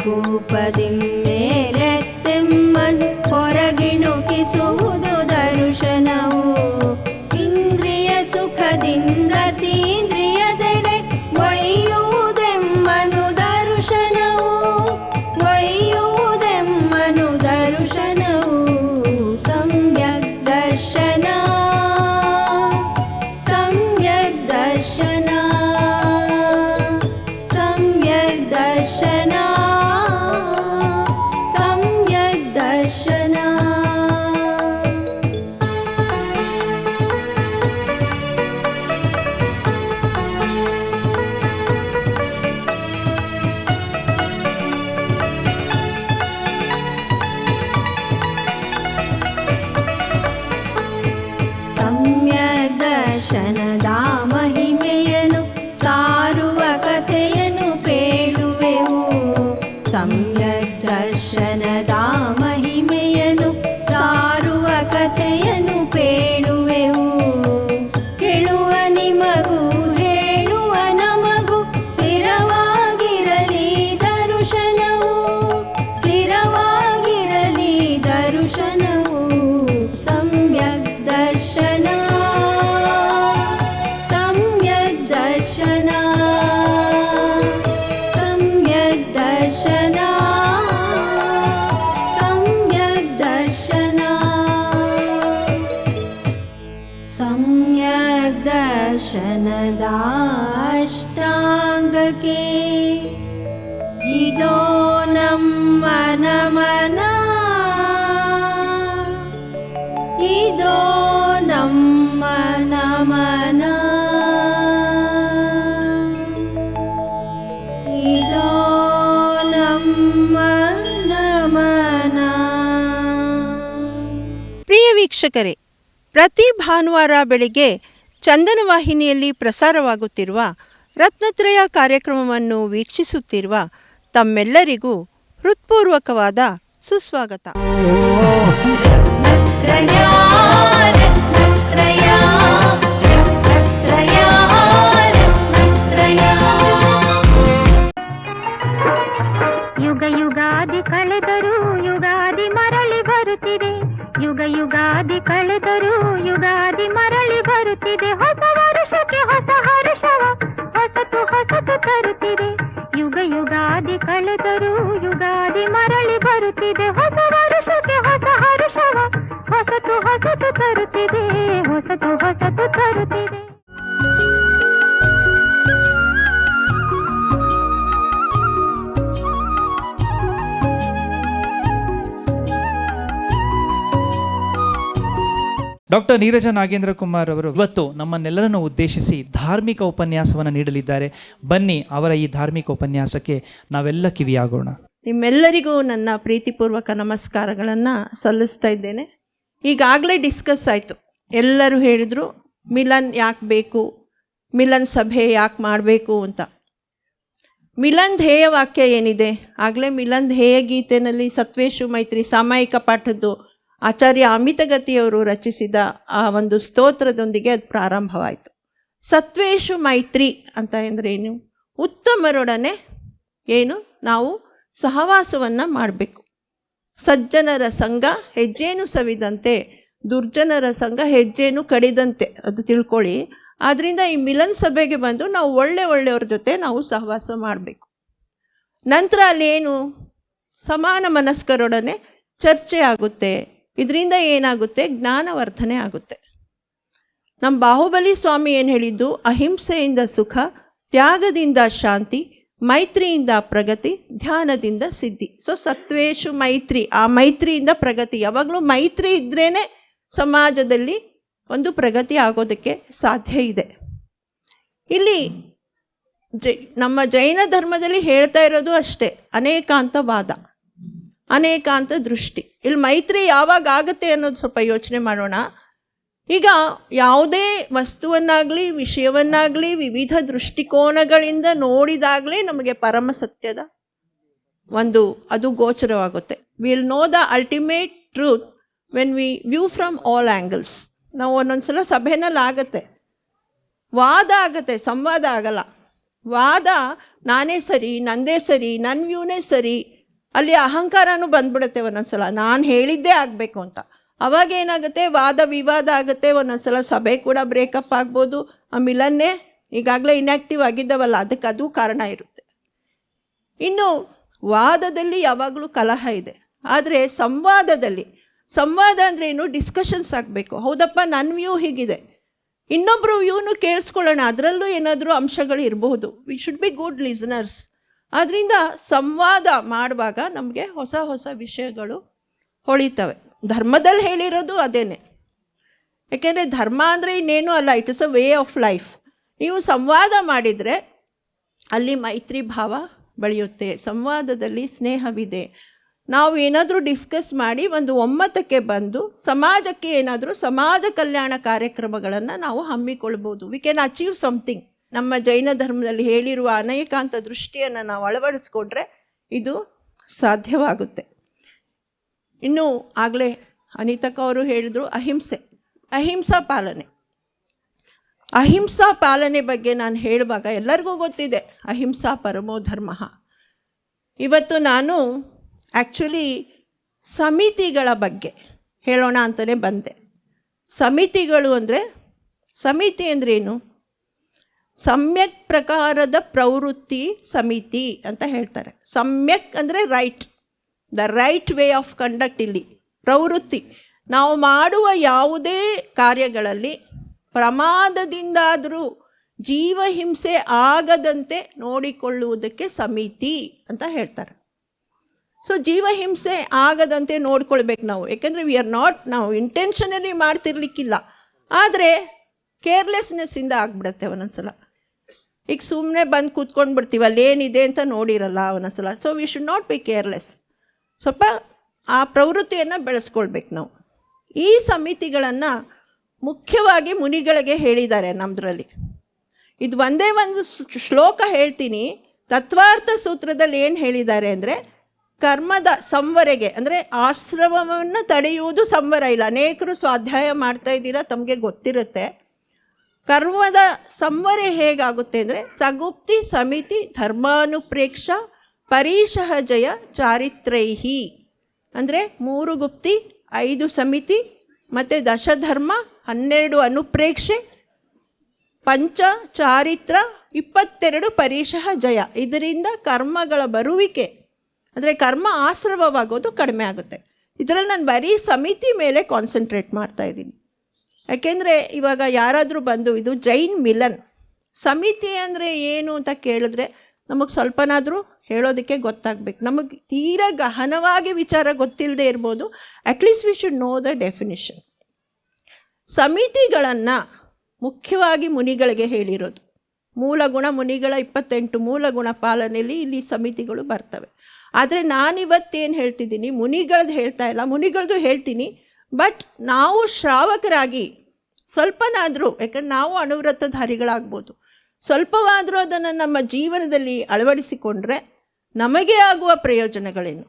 ಕೂಪದಿಂ ಮೇಲೆತ್ತೆಮ್ಮನ್ ಹೊರಗಿಣುಕಿಸುವುದು ದರ್ಶನವು. ಇಂದ್ರಿಯ ಸುಖದಿಂದ ತೀಂದ್ರಿಯದೆಡೆ ಒಯ್ಯುವುದೆಮ್ಮನು ದರ್ಶನವು. ಒಯ್ಯುವುದೆಮ್ಮನು ದರ್ಶನವು. ಸಮ್ಯಕ್ ದರ್ಶನ ಸಮ್ಯಕ್ ದರ್ಶನ ಸಮ್ಯಕ್ ದರ್ಶನ ಸಮ್ಯಕ್ ದರ್ಶನ. ಸಮ್ಯಕ್ ದರ್ಶನದ ಮಹಿಮೆಯನ್ನು ಸಾರುವ ಕಥೆಯನ್ನು ಪೇಳುವೆವು. ಸಮ್ಯಕ್ ದರ್ಶನದ ಮಹಿಮೆಯನ್ನು ಸಾರುವ ಕಥೆಯನ್ನು ಪೇಳುವೆವು. ಕೇಳುವ ನಿಮಗೂ ಹೇಳುವ ನಮಗೂ ಸ್ಥಿರವಾಗಿರಲಿ ದರ್ಶನವು. ಸ್ಥಿರವಾಗಿರಲಿ ದರ್ಶನವು. ಸಮ್ಯಕ್ ದರ್ಶನ ಸಮ್ಯಕ್ ದರ್ಶನ ಸಮ್ಯಕ್ ದರ್ಶನ ಸಮ್ಯಕ್ ದರ್ಶನ. ಸಮ್ಯಕ್ ದರ್ಶನದ ಅಷ್ಟಾಂಗಕ್ಕೆ ಇದೋ ನಮ್ಮ ನಮನ. ಇದೋ ನಮ್ಮ ನಮನ. ಇದೋ ನಮ್ಮ ನಮನ. ಪ್ರಿಯ ವೀಕ್ಷಕರೇ, ಪ್ರತಿ ಭಾನುವಾರ ಬೆಳಿಗ್ಗೆ ಚಂದನ ವಾಹಿನಿಯಲ್ಲಿ ಪ್ರಸಾರವಾಗುತ್ತಿರುವ ರತ್ನತ್ರಯ ಕಾರ್ಯಕ್ರಮವನ್ನು ವೀಕ್ಷಿಸುತ್ತಿರುವ ತಮ್ಮೆಲ್ಲರಿಗೂ ಹೃತ್ಪೂರ್ವಕವಾದ ಸುಸ್ವಾಗತ. ರತ್ನತ್ರಯ ರತ್ನತ್ರಯ ರತ್ನತ್ರಯ ರತ್ನತ್ರಯ. ಯುಗ ಯುಗಾದಿ ಕಳೆದರೂ ಯುಗಾದಿ ಮರಳಿ ಬರುತ್ತಿದೆ. ಯುಗ ಯುಗಾದಿ ಕಳೆದರೂ ಯುಗಾದಿ ಮರಳಿ ಬರುತ್ತಿದೆ. ಹೊಸ ವರುಷಕ್ಕೆ ಹೊಸ ಹರುಷವ ಹೊಸತು ಹೊಸತು ತರುತ್ತಿದೆ. ಯುಗ ಯುಗಾದಿ ಕಳೆದರೂ ಯುಗಾದಿ ಮರಳಿ ಬರುತ್ತಿದೆ. ಹೊಸ ವರುಷಕ್ಕೆ ಹೊಸ ಹರುಷವ ಹೊಸತು ಹೊಸತು ತರುತ್ತಿದೆ. ಹೊಸತು ಹೊಸತು ತರುತ್ತಿದೆ. ಡಾಕ್ಟರ್ ನೀರಜ ನಾಗೇಂದ್ರ ಕುಮಾರ್ ಅವರು ಇವತ್ತು ನಮ್ಮನ್ನೆಲ್ಲರನ್ನು ಉದ್ದೇಶಿಸಿ ಧಾರ್ಮಿಕ ಉಪನ್ಯಾಸವನ್ನು ನೀಡಲಿದ್ದಾರೆ. ಬನ್ನಿ ಅವರ ಈ ಧಾರ್ಮಿಕ ಉಪನ್ಯಾಸಕ್ಕೆ ನಾವೆಲ್ಲ ಕಿವಿಯಾಗೋಣ. ನಿಮ್ಮೆಲ್ಲರಿಗೂ ನನ್ನ ಪ್ರೀತಿಪೂರ್ವಕ ನಮಸ್ಕಾರಗಳನ್ನು ಸಲ್ಲಿಸ್ತಾ ಇದ್ದೇನೆ. ಈಗಾಗಲೇ ಡಿಸ್ಕಸ್ ಆಯಿತು. ಎಲ್ಲರೂ ಹೇಳಿದರು ಮಿಲನ್ ಯಾಕೆ ಬೇಕು, ಮಿಲನ್ ಸಭೆ ಯಾಕೆ ಮಾಡಬೇಕು ಅಂತ. ಮಿಲನ್ ಧ್ಯೇಯ ವಾಕ್ಯ ಏನಿದೆ, ಆಗಲೇ ಮಿಲನ್ ಧ್ಯೇಯ ಗೀತೆಯಲ್ಲಿ ಸತ್ವೇಶು ಮೈತ್ರಿ ಸಾಮಾಯಿಕ ಪಾಠದ್ದು ಆಚಾರ್ಯ ಅಮಿತಗತಿಯವರು ರಚಿಸಿದ ಆ ಒಂದು ಸ್ತೋತ್ರದೊಂದಿಗೆ ಅದು ಪ್ರಾರಂಭವಾಯಿತು. ಸತ್ವೇಶು ಮೈತ್ರಿ ಅಂತ ಅಂದರೆ ಏನು? ಉತ್ತಮರೊಡನೆ ಏನು ನಾವು ಸಹವಾಸವನ್ನು ಮಾಡಬೇಕು. ಸಜ್ಜನರ ಸಂಘ ಹೆಜ್ಜೇನು ಸವಿದಂತೆ, ದುರ್ಜನರ ಸಂಘ ಹೆಜ್ಜೇನು ಕಡಿದಂತೆ, ಅದು ತಿಳ್ಕೊಳ್ಳಿ. ಆದ್ದರಿಂದ ಈ ಮಿಲನ್ ಸಭೆಗೆ ಬಂದು ನಾವು ಒಳ್ಳೆಯವ್ರ ಜೊತೆ ನಾವು ಸಹವಾಸ ಮಾಡಬೇಕು. ನಂತರ ಅಲ್ಲಿ ಏನು, ಸಮಾನ ಮನಸ್ಕರೊಡನೆ ಚರ್ಚೆ ಆಗುತ್ತೆ. ಇದರಿಂದ ಏನಾಗುತ್ತೆ, ಜ್ಞಾನವರ್ಧನೆ ಆಗುತ್ತೆ. ನಮ್ಮ ಬಾಹುಬಲಿ ಸ್ವಾಮಿ ಏನು ಹೇಳಿದ್ದು, ಅಹಿಂಸೆಯಿಂದ ಸುಖ, ತ್ಯಾಗದಿಂದ ಶಾಂತಿ, ಮೈತ್ರಿಯಿಂದ ಪ್ರಗತಿ, ಧ್ಯಾನದಿಂದ ಸಿದ್ಧಿ. ಸೊ ಸತ್ವೇಶು ಮೈತ್ರಿ, ಆ ಮೈತ್ರಿಯಿಂದ ಪ್ರಗತಿ. ಯಾವಾಗಲೂ ಮೈತ್ರಿ ಇದ್ರೇ ಸಮಾಜದಲ್ಲಿ ಒಂದು ಪ್ರಗತಿ ಆಗೋದಕ್ಕೆ ಸಾಧ್ಯ ಇದೆ. ಇಲ್ಲಿ ನಮ್ಮ ಜೈನ ಧರ್ಮದಲ್ಲಿ ಹೇಳ್ತಾ ಇರೋದು ಅಷ್ಟೇ, ಅನೇಕಾಂತವಾದ, ಅನೇಕಾಂತ ದೃಷ್ಟಿ. ಇಲ್ಲಿ ಮೈತ್ರಿ ಯಾವಾಗ ಆಗುತ್ತೆ ಅನ್ನೋದು ಸ್ವಲ್ಪ ಯೋಚನೆ ಮಾಡೋಣ. ಈಗ ಯಾವುದೇ ವಸ್ತುವನ್ನಾಗಲಿ ವಿಷಯವನ್ನಾಗಲಿ ವಿವಿಧ ದೃಷ್ಟಿಕೋನಗಳಿಂದ ನೋಡಿದಾಗಲೇ ನಮಗೆ ಪರಮ ಸತ್ಯದ ಒಂದು ಅದು ಗೋಚರವಾಗುತ್ತೆ. Will know the ultimate truth when we view from all angles. ನಾವು ಒಂದೊಂದು ಸಲ ಸಭೆನಲ್ಲಿ ಆಗುತ್ತೆ, ವಾದ ಆಗುತ್ತೆ, ಸಂವಾದ ಆಗಲ್ಲ. ವಾದ ನಾನೇ ಸರಿ, ನಂದೇ ಸರಿ, ನನ್ನ ವ್ಯೂನೇ ಸರಿ, ಅಲ್ಲಿ ಅಹಂಕಾರನೂ ಬಂದ್ಬಿಡುತ್ತೆ ಒಂದೊಂದ್ಸಲ, ನಾನು ಹೇಳಿದ್ದೇ ಆಗಬೇಕು ಅಂತ. ಅವಾಗ ಏನಾಗುತ್ತೆ, ವಾದ ವಿವಾದ ಆಗುತ್ತೆ, ಒಂದೊಂದ್ಸಲ ಸಭೆ ಕೂಡ ಬ್ರೇಕಪ್ ಆಗ್ಬೋದು. ಆ ಮಿಲನ್ನೇ ಈಗಾಗಲೇ ಇನ್ಯಾಕ್ಟಿವ್ ಆಗಿದ್ದಾವಲ್ಲ, ಅದಕ್ಕೆ ಅದು ಕಾರಣ ಇರುತ್ತೆ. ಇನ್ನು ವಾದದಲ್ಲಿ ಯಾವಾಗಲೂ ಕಲಹ ಇದೆ, ಆದರೆ ಸಂವಾದ ಅಂದರೆ ಏನು, ಡಿಸ್ಕಷನ್ಸ್ ಆಗಬೇಕು. ಹೌದಪ್ಪ, ನನ್ನ ವ್ಯೂ ಹೀಗಿದೆ, ಇನ್ನೊಬ್ಬರು ವ್ಯೂನು ಕೇಳಿಸ್ಕೊಳ್ಳೋಣ, ಅದರಲ್ಲೂ ಏನಾದರೂ ಅಂಶಗಳು ಇರಬಹುದು. We should be good listeners. ಆದ್ದರಿಂದ ಸಂವಾದ ಮಾಡುವಾಗ ನಮಗೆ ಹೊಸ ಹೊಸ ವಿಷಯಗಳು ಹೊಳಿತವೆ. ಧರ್ಮದಲ್ಲಿ ಹೇಳಿರೋದು ಅದೇನೆ. ಯಾಕೆಂದರೆ ಧರ್ಮ ಅಂದರೆ ಇನ್ನೇನು ಅಲ್ಲ, it is a way of life. ನೀವು ಸಂವಾದ ಮಾಡಿದರೆ ಅಲ್ಲಿ ಮೈತ್ರಿ ಭಾವ ಬೆಳೆಯುತ್ತೆ, ಸಂವಾದದಲ್ಲಿ ಸ್ನೇಹವಿದೆ. ನಾವು ಏನಾದರೂ ಡಿಸ್ಕಸ್ ಮಾಡಿ ಒಂದು ಒಮ್ಮತಕ್ಕೆ ಬಂದು ಸಮಾಜಕ್ಕೆ ಏನಾದರೂ ಸಮಾಜ ಕಲ್ಯಾಣ ಕಾರ್ಯಕ್ರಮಗಳನ್ನು ನಾವು ಹಮ್ಮಿಕೊಳ್ಬೋದು. We can achieve something. ನಮ್ಮ ಜೈನ ಧರ್ಮದಲ್ಲಿ ಹೇಳಿರುವ ಅನೇಕಾಂತ ದೃಷ್ಟಿಯನ್ನು ನಾವು ಅಳವಡಿಸ್ಕೊಂಡ್ರೆ ಇದು ಸಾಧ್ಯವಾಗುತ್ತೆ. ಇನ್ನು ಆಗಲೇ ಅನಿತಕ್ಕ ಅವರು ಹೇಳಿದರು ಅಹಿಂಸಾ ಪಾಲನೆ ಬಗ್ಗೆ ನಾನು ಹೇಳುವಾಗ ಎಲ್ಲರಿಗೂ ಗೊತ್ತಿದೆ, ಅಹಿಂಸಾ ಪರಮೋ ಧರ್ಮ. ಇವತ್ತು ನಾನು ಆ್ಯಕ್ಚುಲಿ ಸಮಿತಿಗಳ ಬಗ್ಗೆ ಹೇಳೋಣ ಅಂತಲೇ ಬಂದೆ. ಸಮಿತಿಗಳು ಅಂದರೆ, ಸಮಿತಿ ಅಂದ್ರೇನು, ಸಮ್ಯಕ್ ಪ್ರಕಾರದ ಪ್ರವೃತ್ತಿ ಸಮಿತಿ ಅಂತ ಹೇಳ್ತಾರೆ. ಸಮ್ಯಕ್ ಅಂದರೆ right, the right way of conduct. ಇಲ್ಲಿ ಪ್ರವೃತ್ತಿ, ನಾವು ಮಾಡುವ ಯಾವುದೇ ಕಾರ್ಯಗಳಲ್ಲಿ ಪ್ರಮಾದದಿಂದಾದರೂ ಜೀವಹಿಂಸೆ ಆಗದಂತೆ ನೋಡಿಕೊಳ್ಳುವುದಕ್ಕೆ ಸಮಿತಿ ಅಂತ ಹೇಳ್ತಾರೆ. ಸೊ ಜೀವಹಿಂಸೆ ಆಗದಂತೆ ನೋಡ್ಕೊಳ್ಬೇಕು ನಾವು. ಯಾಕೆಂದರೆ ನಾವು ಇಂಟೆನ್ಷನಲಿ ಮಾಡ್ತಿರ್ಲಿಕ್ಕಿಲ್ಲ, ಆದರೆ ಕೇರ್ಲೆಸ್ನೆಸ್ಸಿಂದ ಆಗಿಬಿಡುತ್ತೆ ಒಂದೊಂದ್ಸಲ. ಈಗ ಸುಮ್ಮನೆ ಬಂದು ಕೂತ್ಕೊಂಡು ಬಿಡ್ತೀವಿ, ಅಲ್ಲೇನಿದೆ ಅಂತ ನೋಡಿರಲ್ಲ ಒಂದೊಂದ್ಸಲ. So we should not be careless. ಸ್ವಲ್ಪ ಆ ಪ್ರವೃತ್ತಿಯನ್ನು ಬೆಳೆಸ್ಕೊಳ್ಬೇಕು ನಾವು. ಈ ಸಮಿತಿಗಳನ್ನು ಮುಖ್ಯವಾಗಿ ಮುನಿಗಳಿಗೆ ಹೇಳಿದ್ದಾರೆ ನಮ್ಮದ್ರಲ್ಲಿ. ಇದು ಒಂದೇ ಒಂದು ಶ್ಲೋಕ ಹೇಳ್ತೀನಿ. ತತ್ವಾರ್ಥ ಸೂತ್ರದಲ್ಲಿ ಏನು ಹೇಳಿದ್ದಾರೆ ಅಂದರೆ, ಕರ್ಮದ ಸಂವರೆಗೆ, ಅಂದರೆ ಆಶ್ರಮವನ್ನು ತಡೆಯುವುದು ಸಂವರ ಇಲ್ಲ. ಅನೇಕರು ಸ್ವಾಧ್ಯಾಯ ಮಾಡ್ತಾ ಇದ್ದೀರಾ, ತಮಗೆ ಗೊತ್ತಿರುತ್ತೆ. ಕರ್ಮದ ಸಂವರೆ ಹೇಗಾಗುತ್ತೆ ಅಂದರೆ, ಸಗುಪ್ತಿ ಸಮಿತಿ ಧರ್ಮಾನುಪ್ರೇಕ್ಷ ಪರೀಶಃ ಜಯ ಚಾರಿತ್ರೈಹಿ. ಅಂದರೆ 3 ಗುಪ್ತಿ, 5 ಸಮಿತಿ ಮತ್ತು ದಶಧರ್ಮ, 12 ಅನುಪ್ರೇಕ್ಷೆ, 5 ಚಾರಿತ್ರ, 22 ಪರೀಶಃ ಜಯ. ಇದರಿಂದ ಕರ್ಮಗಳ ಬರುವಿಕೆ, ಅಂದರೆ ಕರ್ಮ ಆಶ್ರಮವಾಗೋದು ಕಡಿಮೆ ಆಗುತ್ತೆ. ಇದರಲ್ಲಿ ನಾನು ಬರೀ ಸಮಿತಿ ಮೇಲೆ ಕಾನ್ಸಂಟ್ರೇಟ್ ಮಾಡ್ತಾ ಇದ್ದೀನಿ. ಯಾಕೆಂದರೆ ಇವಾಗ ಯಾರಾದರೂ ಬಂದು ಇದು ಜೈನ್ ಮಿಲನ್ ಸಮಿತಿ ಅಂದರೆ ಏನು ಅಂತ ಕೇಳಿದ್ರೆ ನಮಗೆ ಸ್ವಲ್ಪನಾದರೂ ಹೇಳೋದಕ್ಕೆ ಗೊತ್ತಾಗಬೇಕು. ನಮಗೆ ತೀರಾ ಗಹನವಾಗಿ ವಿಚಾರ ಗೊತ್ತಿಲ್ಲದೆ ಇರ್ಬೋದು, at least we should know the definition. ಸಮಿತಿಗಳನ್ನು ಮುಖ್ಯವಾಗಿ ಮುನಿಗಳಿಗೆ ಹೇಳಿರೋದು. ಮೂಲಗುಣ ಮುನಿಗಳ 28 ಮೂಲಗುಣ ಪಾಲನೆಯಲ್ಲಿ ಇಲ್ಲಿ ಸಮಿತಿಗಳು ಬರ್ತವೆ. ಆದರೆ ನಾನಿವತ್ತೇನು ಹೇಳ್ತಿದ್ದೀನಿ, ಮುನಿಗಳದ್ದು ಹೇಳ್ತಾ ಇಲ್ಲ, ಮುನಿಗಳದ್ದು ಹೇಳ್ತೀನಿ. ಬಟ್ ನಾವು ಶ್ರಾವಕರಾಗಿ ಸ್ವಲ್ಪನಾದರೂ, ಯಾಕಂದ್ರೆ ನಾವು ಅನುವ್ರತಧಾರಿಗಳಾಗ್ಬೋದು, ಸ್ವಲ್ಪವಾದರೂ ಅದನ್ನು ನಮ್ಮ ಜೀವನದಲ್ಲಿ ಅಳವಡಿಸಿಕೊಂಡ್ರೆ ನಮಗೆ ಆಗುವ ಪ್ರಯೋಜನಗಳೇನು,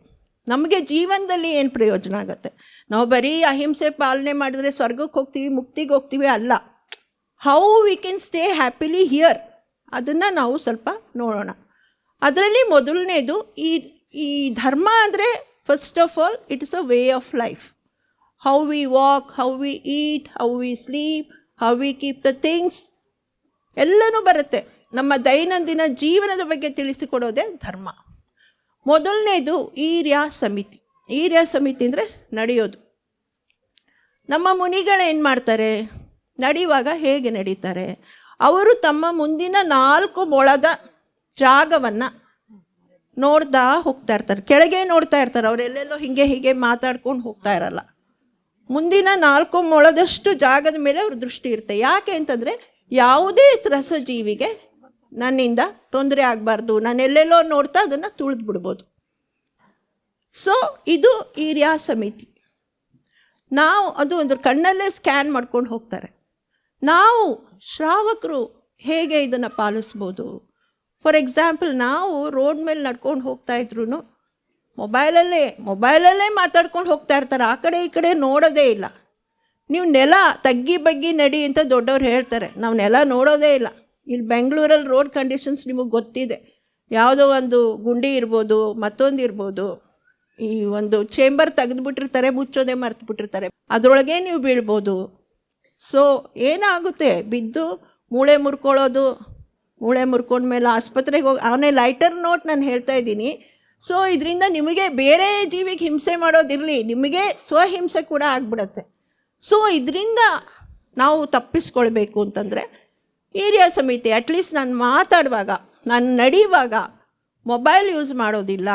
ನಮಗೆ ಜೀವನದಲ್ಲಿ ಏನು ಪ್ರಯೋಜನ ಆಗುತ್ತೆ. ನಾವು ಬರೀ ಅಹಿಂಸೆ ಪಾಲನೆ ಮಾಡಿದ್ರೆ ಸ್ವರ್ಗಕ್ಕೆ ಹೋಗ್ತೀವಿ, ಮುಕ್ತಿಗೆ ಹೋಗ್ತೀವಿ ಅಲ್ಲ. How we can stay happily here, ಅದನ್ನು ನಾವು ಸ್ವಲ್ಪ ನೋಡೋಣ. ಅದರಲ್ಲಿ ಮೊದಲನೇದು ಈ ಧರ್ಮ ಅಂದರೆ first of all it is a way of life. How we walk, how we eat, how we sleep, how we keep the things ಎಲ್ಲನೂ ಬರುತ್ತೆ. ನಮ್ಮ ದೈನಂದಿನ ಜೀವನದ ಬಗ್ಗೆ ತಿಳಿಸಿಕೊಡೋದೇ ಧರ್ಮ. ಮೊದಲನೇದು ಈರ್ಯ ಸಮಿತಿ. ಈರ್ಯ ಸಮಿತಿ ಅಂದರೆ ನಡೆಯೋದು. ನಮ್ಮ ಮುನಿಗಳೇನು ಮಾಡ್ತಾರೆ, ನಡೆಯುವಾಗ ಹೇಗೆ ನಡೀತಾರೆ, ಅವರು ತಮ್ಮ ಮುಂದಿನ 4 ಮೊಳದ ಜಾಗವನ್ನು ನೋಡ್ತಾ ಹೋಗ್ತಾ ಇರ್ತಾರೆ. ಕೆಳಗೆ ನೋಡ್ತಾ ಇರ್ತಾರೆ, ಅವರೆಲ್ಲೆಲ್ಲೋ ಹೀಗೆ ಮಾತಾಡ್ಕೊಂಡು ಹೋಗ್ತಾ ಇರಲ್ಲ. ಮುಂದಿನ 4 ಮೊಳದಷ್ಟು ಜಾಗದ ಮೇಲೆ ಅವ್ರ ದೃಷ್ಟಿ ಇರುತ್ತೆ. ಯಾಕೆ ಅಂತಂದರೆ ಯಾವುದೇ ತ್ರಸಜೀವಿಗೆ ನನ್ನಿಂದ ತೊಂದರೆ ಆಗಬಾರ್ದು, ನಾನೆಲ್ಲೆಲ್ಲೋ ನೋಡ್ತಾ ಅದನ್ನು ತುಳಿದು ಬಿಡ್ಬೋದು. ಸೊ ಇದು ಈರ್ಯ ಸಮಿತಿ. ನಾವು ಅದು ಒಂದು ಕಣ್ಣಲ್ಲೇ ಸ್ಕ್ಯಾನ್ ಮಾಡ್ಕೊಂಡು ಹೋಗ್ತಾರೆ. ನಾವು ಶ್ರಾವಕರು ಹೇಗೆ ಇದನ್ನು ಪಾಲಿಸ್ಬೋದು? ಫಾರ್ ಎಕ್ಸಾಂಪಲ್, ನಾವು ರೋಡ್ ಮೇಲೆ ನಡ್ಕೊಂಡು ಹೋಗ್ತಾ ಇದ್ರು ಮೊಬೈಲಲ್ಲೇ ಮಾತಾಡ್ಕೊಂಡು ಹೋಗ್ತಾ ಇರ್ತಾರೆ, ಆ ಕಡೆ ಈ ಕಡೆ ನೋಡೋದೇ ಇಲ್ಲ. ನೀವು ನೆಲ ತಗ್ಗಿ ಬಗ್ಗಿ ನಡಿ ಅಂತ ದೊಡ್ಡವ್ರು ಹೇಳ್ತಾರೆ, ನಾವು ನೆಲ ನೋಡೋದೇ ಇಲ್ಲ. ಇಲ್ಲಿ ಬೆಂಗಳೂರಲ್ಲಿ ರೋಡ್ ಕಂಡೀಷನ್ಸ್ ನಿಮಗೆ ಗೊತ್ತಿದೆ. ಯಾವುದೋ ಒಂದು ಗುಂಡಿ ಇರ್ಬೋದು, ಮತ್ತೊಂದು ಇರ್ಬೋದು, ಈ ಒಂದು ಚೇಂಬರ್ ತೆಗೆದುಬಿಟ್ಟಿರ್ತಾರೆ, ಮುಚ್ಚೋದೇ ಮರ್ತು ಬಿಟ್ಟಿರ್ತಾರೆ, ಅದರೊಳಗೆ ನೀವು ಬೀಳ್ಬೋದು. ಸೊ ಏನಾಗುತ್ತೆ, ಬಿದ್ದು ಮೂಳೆ ಮುರ್ಕೊಳ್ಳೋದು, ಮೂಳೆ ಮುರ್ಕೊಂಡ್ಮೇಲೆ ಆಸ್ಪತ್ರೆಗೆ ಹೋಗಿ ಅವನೇ ಲೈಟರ್ ನೋಟ್ ನಾನು ಹೇಳ್ತಾ ಇದ್ದೀನಿ. ಸೊ ಇದರಿಂದ ನಿಮಗೆ ಬೇರೆ ಜೀವಿಗೆ ಹಿಂಸೆ ಮಾಡೋದಿರಲಿ, ನಿಮಗೆ ಸ್ವಹಿಂಸೆ ಕೂಡ ಆಗಿಬಿಡತ್ತೆ. ಸೊ ಇದರಿಂದ ನಾವು ತಪ್ಪಿಸ್ಕೊಳ್ಬೇಕು ಅಂತಂದರೆ ಹಿರಿಯ ಸಮಿತಿ ಅಟ್ಲೀಸ್ಟ್ ನಾನು ಮಾತಾಡುವಾಗ, ನಾನು ನಡೆಯುವಾಗ ಮೊಬೈಲ್ ಯೂಸ್ ಮಾಡೋದಿಲ್ಲ.